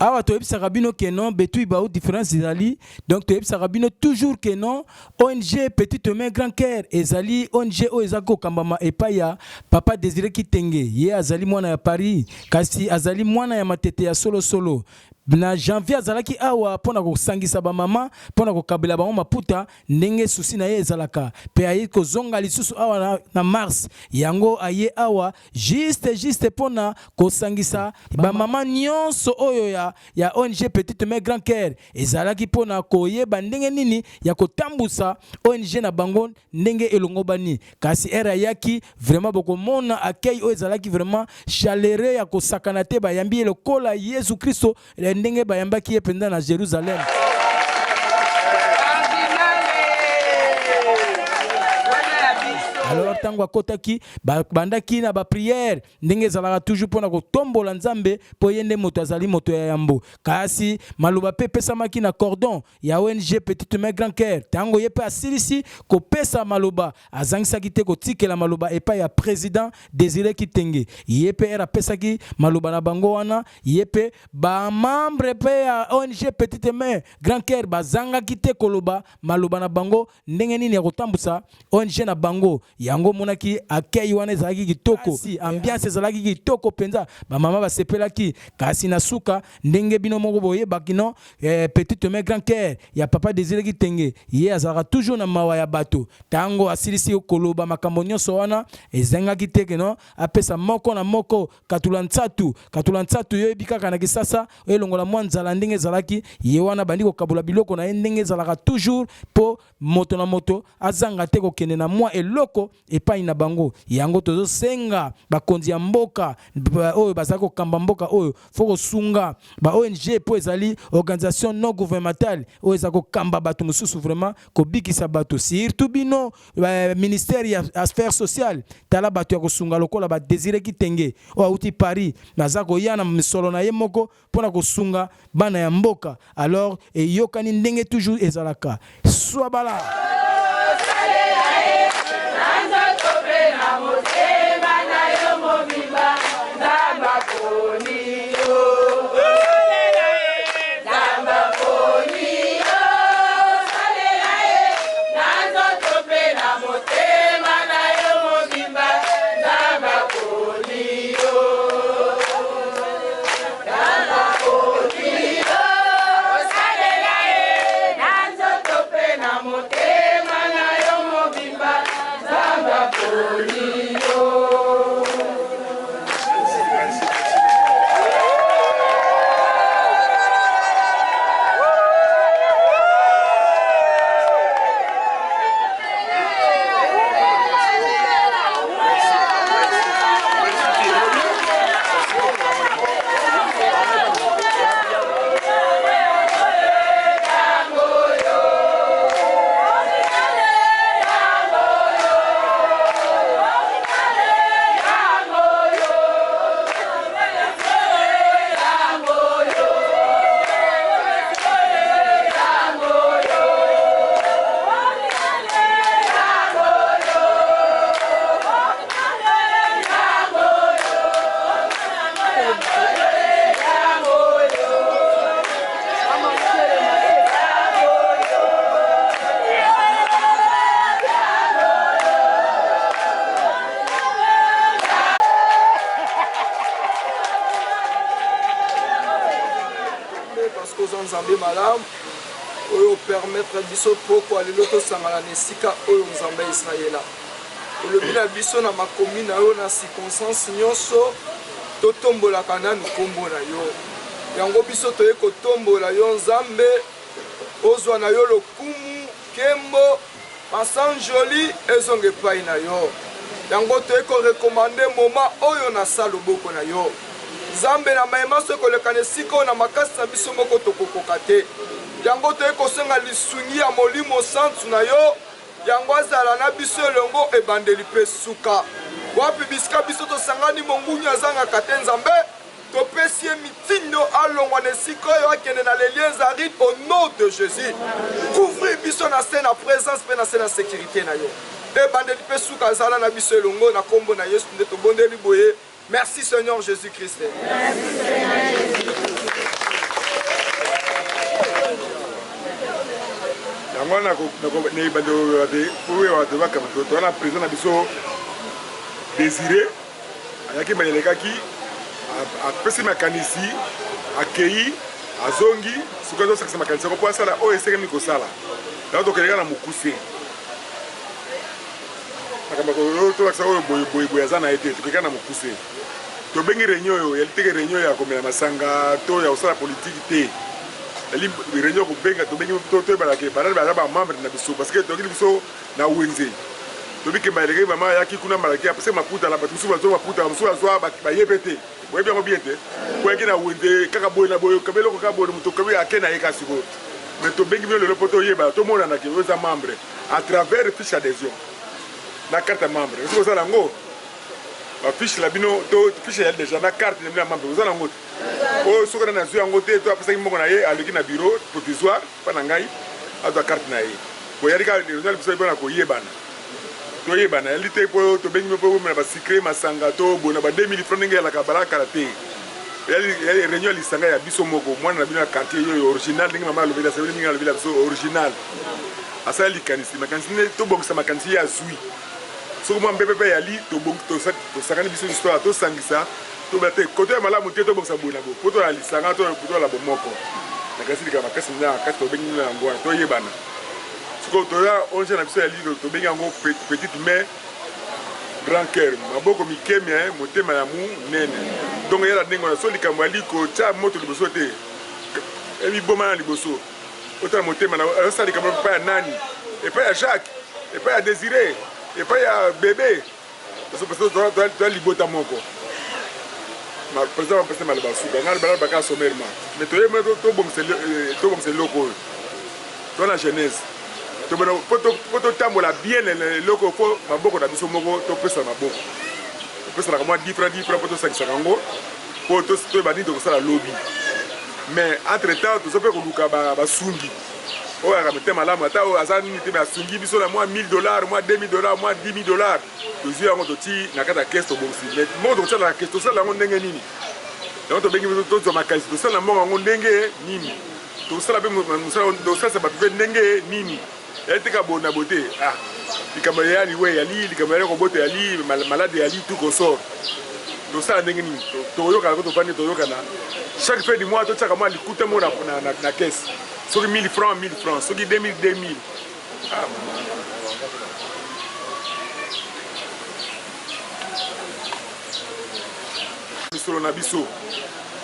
awa to yebisa rabino que non betu ba différence ezali donc to yebisa rabino toujours que non ONG petite main grand cœur ezali ONG o ezako kambama epaya papa Désiré Kitenge ye azali mwana ya Paris kasi azali mwana ya matete ya solo solo na janvier azalaki awa pona ko sangisa ba mama pona ko kabela ba maputa ndenge susi na ye ezalaka pe ayi ko zonga lisusu awa na mars yango aye awa juste pona ko sangisa ba mama nyonso oyo ya ONG petite main grand cœur ezalaki pona ko yeba ndenge nini ya ko tambusa ONG na bango ndenge elongo bani kasi era yaki vraiment boko mona accueil o ezalaki vraiment chaleureux ya ko sakana te ba yambi le kola Yesu Kristo ndenge bayambaki ye penda na Jérusalem. Alors tango akotaki bandaki na ba prière ndenge zalaka toujours pona ko tombola nzambe po yende moto azali moto ya yambo kasi maluba pe pesa maki na cordon ya ONG petite main grand cœur tango yepe asilisi ko pesa maluba azangisa kite ko tikela maluba epa ya président Désiré Kitenge yepe era pesa ki maluba na bango wana yepe ba membre pe ya ONG petite main grand cœur bazanga kite koloba maluba na bango ndenge nini ya kotambusa ONG na bango yango monaki accueil wana ezalaki kitoko si ambiance ezalaki kitoko penza ba mama basepelaki kasi na suka ndenge bino moko boye bakino petite main grand cœur ya papa Désiré Kitenge ye azalaka toujours na mawa ya bato tango asilisi koloba makambo nyonso wana ezangaki teke no apesa moko na moko katula ntsatu yo ebikaka na kisasa elongola mwa nzala ndenge ezalaki ye wana bandi ko kabula biloko na ndenge ezalaka toujours po moto na moto azanga te ko kende na mwa eloko epai na bango yango tozo senga bakonzi ya mboka oyo bazako kamba mboka oyo foko sunga ba ONG po ezali organisation non gouvernementale oyo ezako kamba bato mususu vraiment ko bikisa bato surtout bino ministère ya affaires sociales tala bato ya kosunga lokola ba Désiré Kitenge o auti Paris nazako yana misolo na ye moko pona kosunga bana ya mboka alors eyokani ndenge toujours ezalaka swabala Nzambe malamu oyo permettre biso poko alelo tosangana nesika oyo Nzambe Israela olobi na biso na makomi na yo na circonstance nyonso totombolaka nanu kombo na yo yango biso toye kotombola yo Nzambe ozwa na yo lokumu kembo masanjoli ezonge epai na yo yango toye korekomande moma oyo nasala loboko na yo Nzambe na mayema so koleka nesika na makasi na biso moko tokokoka te yango toye kosenga lisungi ya molimo santu na yo yango azala na biso elongo ebandeli mpe suka wapi bisika biso tosangani mongunya azangaka te Nzambe topesi ye mitindo alongwa nesika oyo akende na leliens aride au nom de Jésus couvrir biso na se na présence mpe na se na sécurité na yo ebandeli mpe suka azala na biso elongo na kombo na Yesu nde tobondeli boye. Merci Seigneur Jésus-Christ. Merci Seigneur Jésus. yango na ibando oyo atobaka towana président na biso Désiré ayaki balelekaki apesi makanisi akei azongi soki azosakisa makanisi yango mpo asala oyo esekemi kosala yango tokeleka na mokuse makambo tolakisa oyo boyeboye aza na ye te tokeleka na mokuse tobengi réunion oyo yali teke réunion ya komela masanga to ya kosala politike te yali réunion kobenga tobengi toyebalake banani baza bamembre na biso parce que tokili biso na wenze tobike baleke mama ayaki kuna malaki apese maputa la bato mosusu bazwa maputa mosusu bazwa bayebe te boyebi yango bien te boyaki na wenze kaka boye na boye kabe eloko kaka boye moto kabe ake na ye kasi ko mais tobengi bino lelo mpo toyeba tomonanaki oyo eza membre à travers fiche adhésion na carte ya membre soki ozala yango bafiche na bino to fiche yali déjà na carte na bino ya membre ozala yango te oyo soki na zwi yango te to apesaki mbongo na ye aleki na bureau provisoire mpa na ngai azwa carte na ye boyalika réunion biso ebona koyebana toyebana yali te mpo tobengi mpo na basikre masanga to bona ba 2000 francs ndenge yalaka balakala te yali réunion lisanga ya biso moko mwana na bino ya quartier oyo original ndenge mama alobeli asabeli ndenge alobeli biso original asala likanisi makanisi nde tobongisa makanisi ye azwi soki mwa mpepepe yali tosakani biso histoire tosangisa tobela te koto ya malamu te tobongisa boye na bo po tola lisanga tola bomoko nakasi likama makasi na kasi tobengi nino yango wana toyebana sikoyo toya onge na biso yali tobengi yango petite main grand cœur maboko mikemia motema ya munene donc yala ndenge wana so likambo yali kotya moto liboso te ebiboma na liboso otala motema asala likambo epai ya nani epai ya Jacques epai ya Désiré epai ya bébé toya libota moko président bapesa maloba suka ngai balala baka sommairement mais toyema tobongisa eloko oyo tona genèse po totambola bien eloko fo maboko na biso moko topesa maboko topesanaka mwa 10 francs mpo tosangisaka yango mpo toyebani tokosala lobi mais entre temps toza mpe koluka basungi oyo yaka mete malamu ata oyo aza nini te asungi biso na mwa $1000 mwa $2000 mwa $10,000 tozwi yango toti na kati ya kese tobongisi mais moko tokosala na kese tosala yango ndenge nini yango tobengi biso tozwa makanisi tosala na mbongo yango ndenge nini tosala mpe tosalisa bato mpe ndenge nini yali teka bona bote likambo yali we yali likambo yali kobota yali malade yali tout consort tosala ndenge nini toyokana ko tofandi toyokana chaque fin du mois totiaka mwa likuta mo na kese soki 1000 francs soki 2000 misolo na biso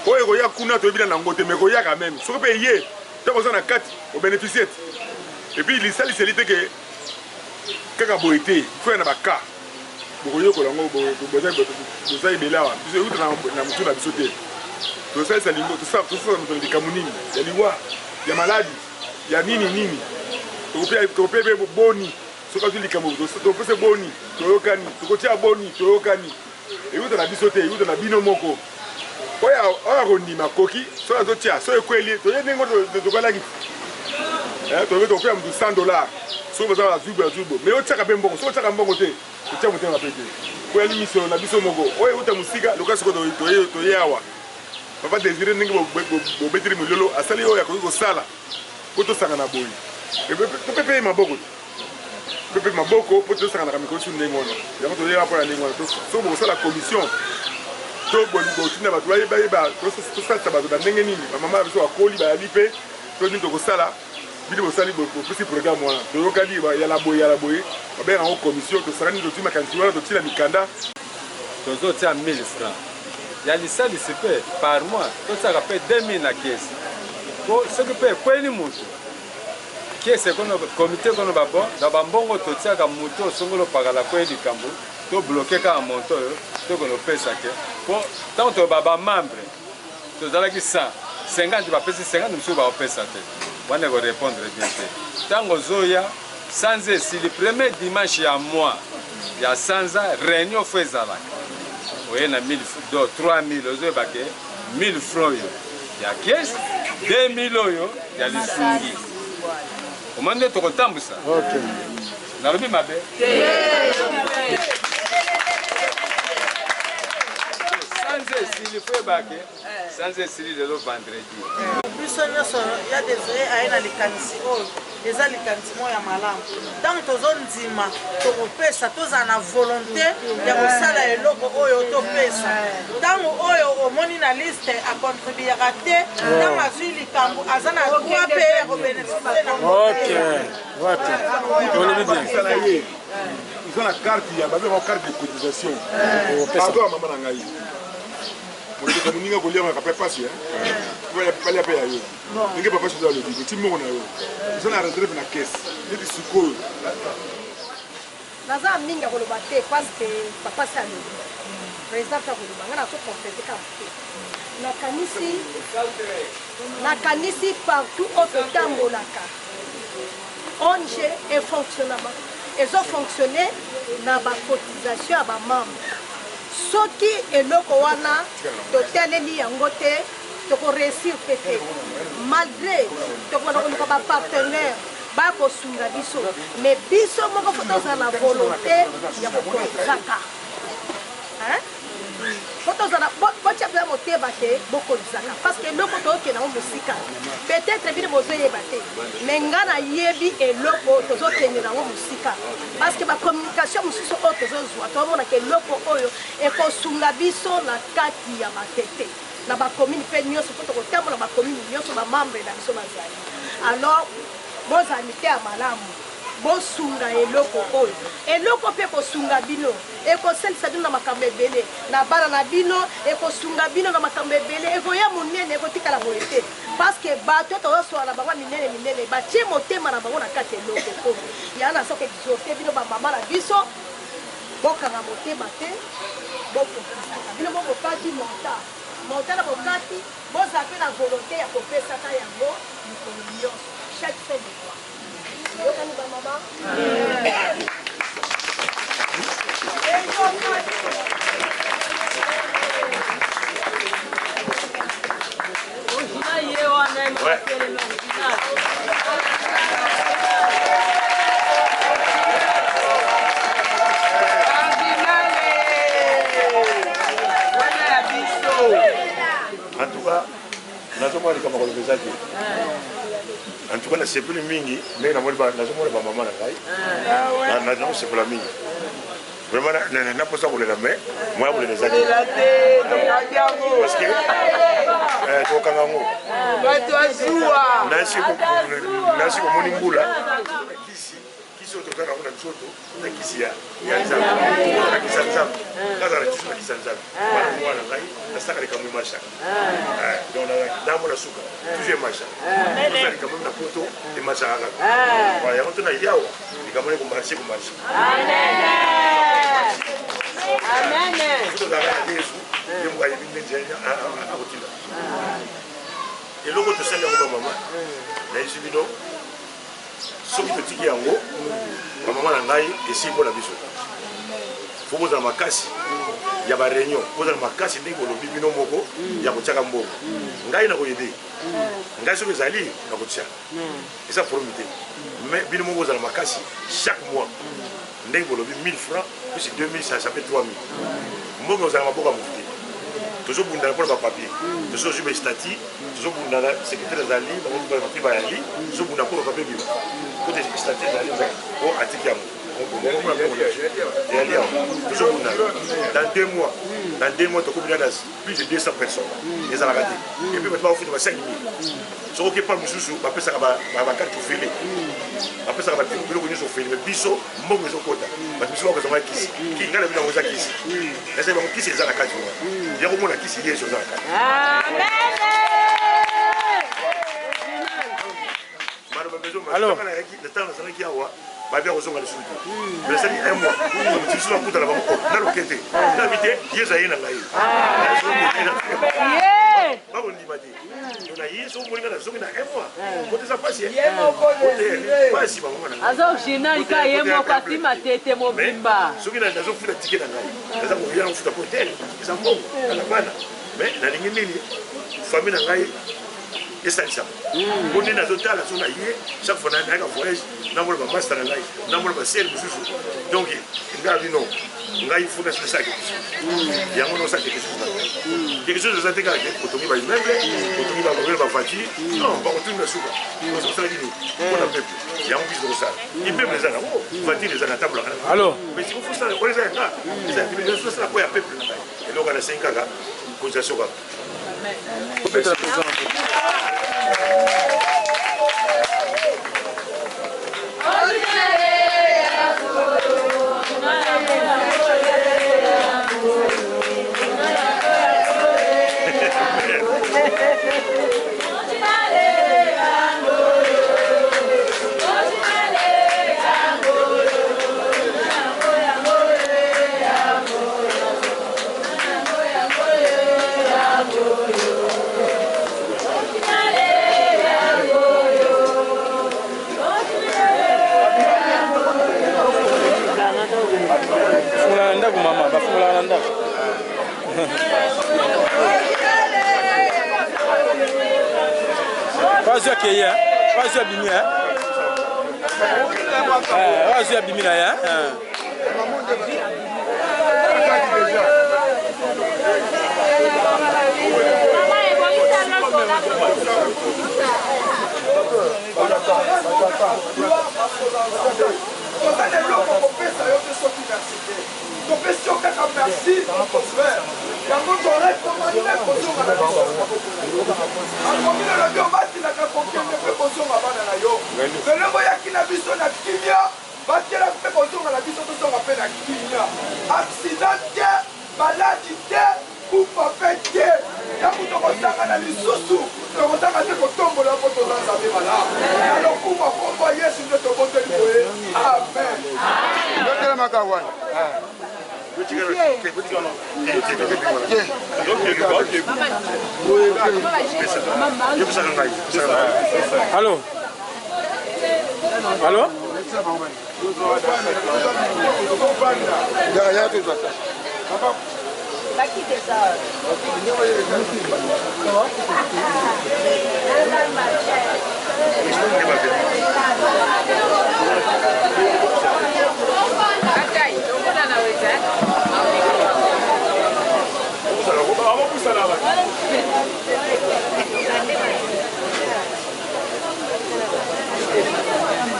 oyo ekoya kuna toyebina nango te mais koya quand même soki mpe ye ntango oza na kati obénéficie et puis lisaliseli te ke kaka boye te foya na baka bokoyokola yango boza ebele awa biso euta na motu na biso te tosalisa lingo tosala moto likambo nini ya liwa ya maladi ya nini tokopia mpe boni soki azwi likambo topesa boni toyokani tokotia boni toyokani euta na biso te euta na bino moko oyo akondima koki soki azotia so ekweli toye ndenge tokolaki toyebe tokopia motu $100 soki baza bazwibo mais otiaka mpe mbongo soki otiaka mbongo te totia motema mpe te po yali misolo na biso moko oyo euta mosika loka sikoyo toye awa papa Désiré ndenge bobeteli mololo asali oyo akoki kosala po tosangana boye topepe ye maboko pepe maboko po tosanganaka mikolo su ndenge wana yango toyeba mpona ndenge wana soki bokosala commission to botinda bato bayeba tosalisa bato na ndenge nini bamama biso bakoli bayali mpe to nini tokosala bino bosali bopesi programme wana toyokani yala boye babenga yango commission tosangani toti makanisi wana totina mikanda tozotia 1000 francs ya lisalisi mpe par mois totiaka mpe 2000 na kese po soki mpe ekweli motu kese kono komite kono na bambongo totiaka motu osongoli opakala kweli likambo tobloke kaka monto oyo tokonopesa ke po ntango toyoba bamembre tozalaki 150 bapesi 50 mosusu baopesa te wana ekorépondre bien te ntango ozoya sanza esili premier dimanche ya mois ya sanza réunion fo ezalaka oye na 3000 ozoyeba ke 1000 francs oyo ya kese 2000 oyo ya lisungi omoni nde tokotambwisa nalobi mabe sanza esili fo yebake sanza esili lelo vendredi biso nyonso ya Désiré aye na likanisi oyo eza likanisi ya malamu ntango tozondima tokopesa tozala na volonté ya kosala eloko oyo topesa ntango oyo omoni na liste akontribuera te ntango azwi likambo aza na droit mpe ya kobeneficie na ils ont la carte, il y a une carte de cotisation. Pardon à maman Nangaï. Moi, je suis venu à Goliath, je ne peux pas passer. Je vais pas aller à payer. Je ne peux pas passer dans le livre. Je suis ils ont la réserve dans la caisse. Je suis sûr. naza minga koloba te parce que papa c'est alobi président ta koloba nga na so compléter ka nakanisi partout au tambolaka ONG et fonctionnement ezo fonctionner na ba cotisation ya ba membre soki eloko wana toteleli yango te toko réussir pété malgré toko na ko ba partenaire ba ko sunga biso mais biso moko foto za na volonté ya ko kozaka hein foto za na bocha bla moteba te boko zaka parce que eloko to ke na musika peut-être bino bozoye baté mais ngana yebi eloko tozo tenira ngo musika parce que ba communication mususu o tozo zwa to mona ke eloko oyo e ko sunga biso na kati ya matete na ba commune pe nyonso foto ko tambo na ba commune nyonso ba membre na biso bazali alors bozali te ya malamu bosunga eloko oyo eloko pe kosunga bino ekosalisa bino na makambo ebele na bana na bino ekosunga bino na makambo ebele ekoya monene ekotikala boye te parce que bato tozosola na bango minene batie motema na bango na kati eloko oyo yana soki exorte bino bamama na biso bokanga motema te bokokisaka bino bokokati monta na bokati bozala mpe na volonté ya kopesaka yango mikolo nyonso chaque fin de mois. Yokani ba mama. En tout cas, nazomoni kama kwa mchezaji. En tout cas, c'est plus mingi, mais na moni ba nazomoni ba mama na ngai. Na na c'est pour la mingi. Vraiment na pas ça pour les mais moi pour les amis. Parce que to kangango. Ba to azua. Nasi ko moni mbula. Kisi to kana kuna msoto na kisi ya nzamba. Na kisi nzamba. Kaza na kisi na kisi nzamba. Mwana ngai na saka ni kamwe masha. Donc na la suka. Toujours masha. Na kamwe na poto et masha aka. Wa ya mtu na yao ni kamwe ko marché. Amen. Tout dans la Jésus. Je me voyais bien déjà à Rotila. Et le côté c'est le maman. Là ici bino. Soki petit yango. Maman na ngai esi pour la biso. Faut vous dans ma casse. Il y a ba réunion. Vous dans ma casse ndenge lobi bino moko ya kochaka mbongo. Ngai na ko yede. Ngai soki zali na kotia. Et ça promité. Mais bino moko dans ma casse chaque mois. Ndenge lobi 1000 francs. C'est 2000, ça fait 3000. Moi, nous allons beaucoup à monter. Toujours pour nous papier. Toujours sur mes statuts. Toujours pour nous secrétaire des alliés. Toujours pour nous papier. Pour les statuts des alliés. Pour article. Toujours pour nous. Dans 2 mois. Dans 2 mois, tu as plus de 200 personnes. Ils ont raté. Et puis maintenant, on fait 5 000. Ce qui est pas le souci, on peut faire la carte pour filmer. On peut faire la carte pour filmer. Mais biso, moi, je suis content. Parce que je suis content. Qui est là, je suis ici. Et c'est qui c'est la carte. Il y a au moins qui c'est sur la carte. Amen. Alors, le temps de qui a bah bien aux hommes de soulte. Mais ça dit un mois. Tu suis en coup de la banque. Dans le quête. L'invité, il y a une laïe. Pas on dit matin. On a eu son moyen de zone un mois. Quand ça passe, il y a pas si bon. Alors Gina, il y a un mois parti ma tête mon bimba. Ceux qui n'ont pas fait le ticket dans la. Les gens viennent au foot à côté. Ils sont bons à la bana. Mais la ligne famille dans la. Et ça, on est dans le total, on a chaque fois qu'on a un voyage, on a un master en live, on a un CL. Donc, il y a un ngai funa ça quelque chose yango no ça quelque chose quelque chose de kaka otongi ba immeuble otongi ba mobile ba voiture non ba otongi na suka so ça dit pour la peuple yango biso ça il peuple ça oh voiture les na table alors mais si vous faites ça pour les gens là les activités ça pour le peuple et donc la 5 kaka cotisation kaka Vas-y à Kéya, vas-y à Bimia. Vas-y à Bimia. Allô? Allô?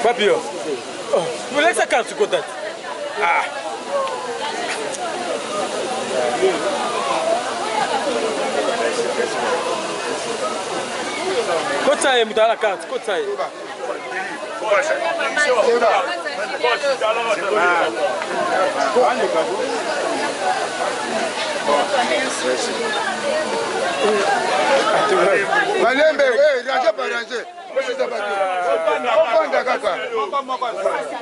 Papio, vous laissez sa carte sur côté. Ah. Côté, vous avez la carte, côté. Malembe, ranger par ranger.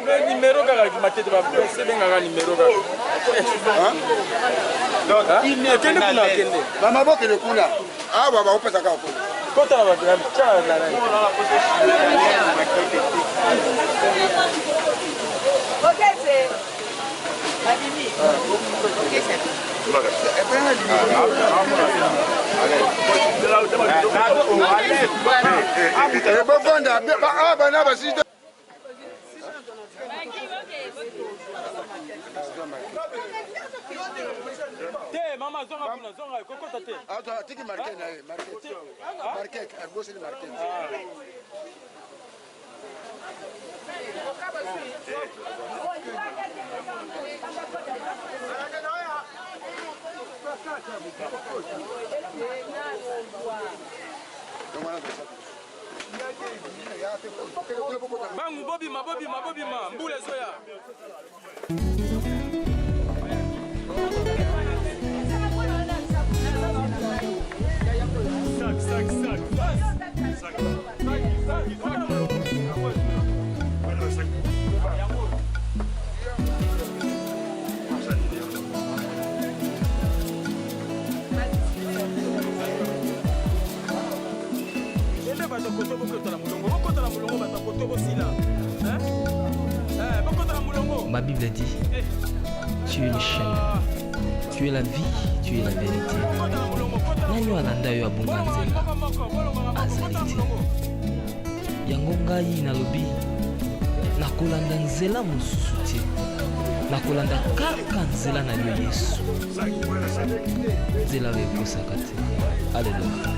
Le numéro qui m'a été c'est un numéro. Il est quel est Maman, qui est cool là. Ah, bah, on peut s'en faire. Quand on va faire maman, Bangu bobima mbule zoya. Ma Bible dit, tu es le chemin, tu es la vie, tu es la vérité. Nani alanda yo abunga nzela azali te. Yango ngai nalobi nakolanda nzela mosusu te. nakolanda kaka nzela na yo Yesu, nzela oyo ekosaka te. Alleluya.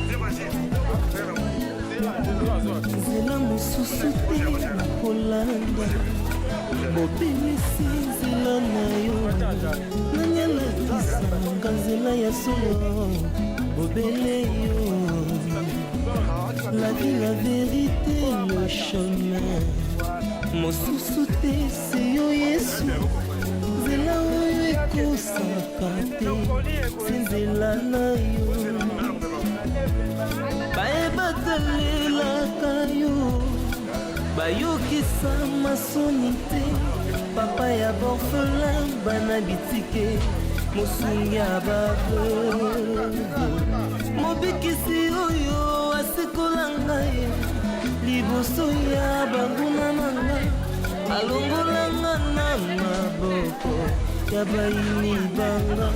nzela mosusu te nakolanda, bobimisi nzela na yo, nani alakisanga nzela ya solo, bobele yo. La vie, la vérité, le chemin mosusu te se yo Yesu, nzela oyo ekosaka te, se nzela na yo. Bayebatalelaka yo, bayokisa masoni te, papa ya borfelin bana bitike, mosungi ya baveuve, mobikisi oyo asikola ngai liboso ya banguna na ngai, alongolanga na maboko ya baini banga.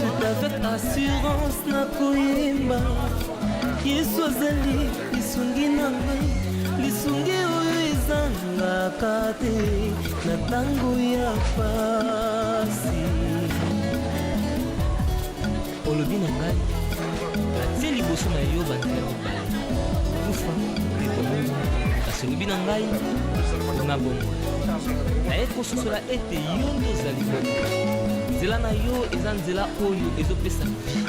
C'est avec assurance nakoyemba Yesu azali lisungi na ngai, lisungi oyo ezangaka te na ntango ya pasi. Olobi na ngai atie liboso na yo banzela mobale kufa ekomongo, kasi olobi na ngai na bongo naye kososola ete yo nde ozali bongo. Nzela na yo eza nzela oyo ezopesa vie,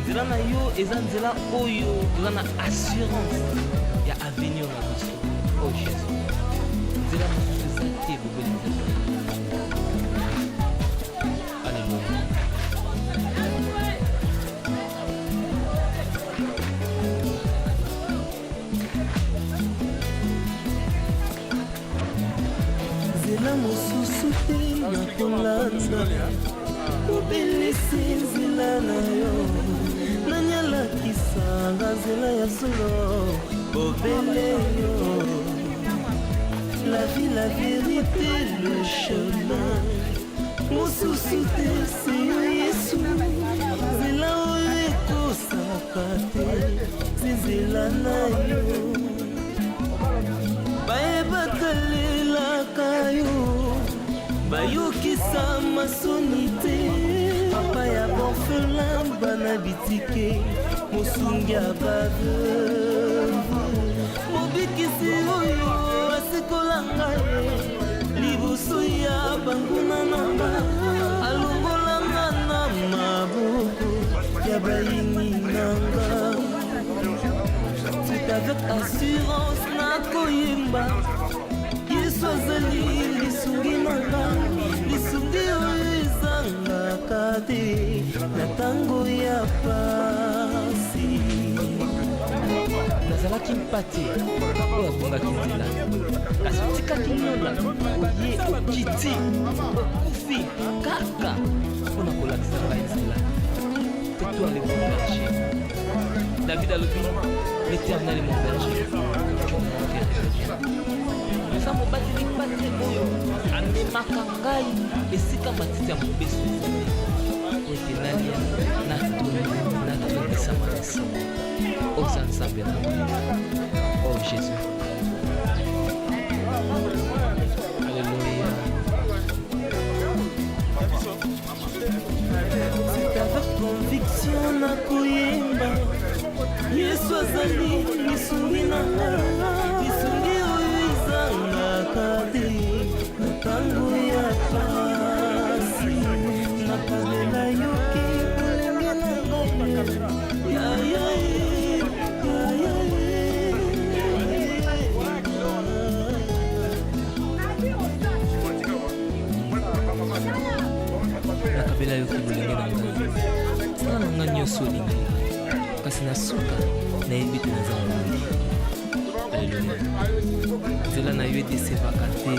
nzela na yo eza nzela oyo eza na assurance ya avenir na biso. Oh Jésus, nzela mosusu eza te bobeli nzela. Alleluya. nzela mosusu te nakolanda, obelisi nzela na yo, nani alakisanga nzela ya solo, obele yo. La vie, la vérité, le chemin mosusu te se yo Yesu, nzela oyo ekosaka te, se nzela na yo. Bayebatalelaka yo, bayokisa masoni te, papa ya borfelin bana bitike, mosungi ya baveuve, mobikisi oyo asikola ngai liboso ya banguna na ngai, alongolanga na maboko ya bayini na ngai. C'est avec assurance nakoyemba Yesu azali lisungi na ngai, lisungi oyo ezangaka te na ntango ya pasi. nazalaki mpate oyo abongaki nzela, kasi otikaki nyola oye okiti okufi kaka mpona kolakisa ngai nzela. Tais-toi le bon berger. David alobi, l'Éternel est mon berger, je ne manquerai de rien. Eza mobateli mpate oyo amemaka ngai esika matiti ya mobeso ete nalia natondisama na nsima. Oza nzambe na ngai. Oh Jésus. Alléluia. C'est avec conviction nakoyemba Yesu azali lisungi na ngai, lisungi oyo ezangaka te na ntango ya pasi. Nakabela yoki kolenge na ngai, nakabela yoki bolenge na ngai, sala na ngai nyonso olingi, kasi na suka nayebi te naza molongi. Alleluya. Nzela na yo edesevaka te,